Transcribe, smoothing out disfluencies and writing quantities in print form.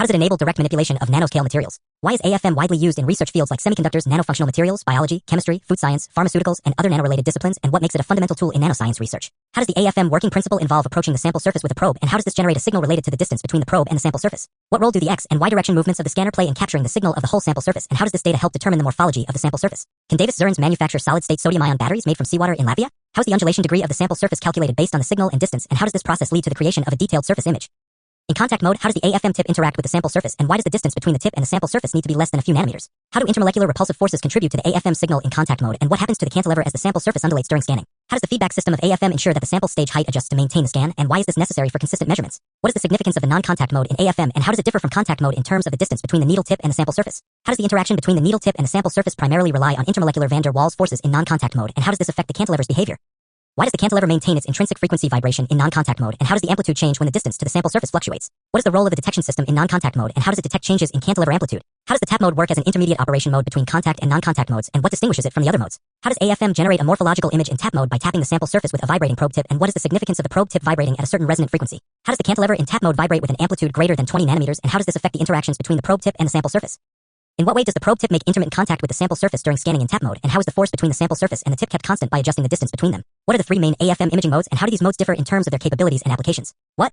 How does it enable direct manipulation of nanoscale materials? Why is AFM widely used in research fields like semiconductors, nanofunctional materials, biology, chemistry, food science, pharmaceuticals, and other nanorelated disciplines, and what makes it a fundamental tool in nanoscience research? How does the AFM working principle involve approaching the sample surface with a probe, and how does this generate a signal related to the distance between the probe and the sample surface? What role do the X and Y direction movements of the scanner play in capturing the signal of the whole sample surface, and how does this data help determine the morphology of the sample surface? Can Davis Zurins manufacture solid-state sodium-ion batteries made from seawater in Latvia? How is the undulation degree of the sample surface calculated based on the signal and distance, and how does this process lead to the creation of a detailed surface image? In contact mode, how does the AFM tip interact with the sample surface, and why does the distance between the tip and the sample surface need to be less than a few nanometers? How do intermolecular repulsive forces contribute to the AFM signal in contact mode, and what happens to the cantilever as the sample surface undulates during scanning? How does the feedback system of AFM ensure that the sample stage height adjusts to maintain the scan, and why is this necessary for consistent measurements? What is the significance of the non-contact mode in AFM, and how does it differ from contact mode in terms of the distance between the needle tip and the sample surface? How does the interaction between the needle tip and the sample surface primarily rely on intermolecular van der Waals forces in non-contact mode, and how does this affect the cantilever's behavior? Why does the cantilever maintain its intrinsic frequency vibration in non-contact mode, and how does the amplitude change when the distance to the sample surface fluctuates? What is the role of the detection system in non-contact mode, and how does it detect changes in cantilever amplitude? How does the tap mode work as an intermediate operation mode between contact and non-contact modes, and what distinguishes it from the other modes? How does AFM generate a morphological image in tap mode by tapping the sample surface with a vibrating probe tip, and what is the significance of the probe tip vibrating at a certain resonant frequency? How does the cantilever in tap mode vibrate with an amplitude greater than 20 nanometers, and how does this affect the interactions between the probe tip and the sample surface? In what way does the probe tip make intermittent contact with the sample surface during scanning in tap mode, and how is the force between the sample surface and the tip kept constant by adjusting the distance between them? What are the three main AFM imaging modes, and how do these modes differ in terms of their capabilities and applications? What?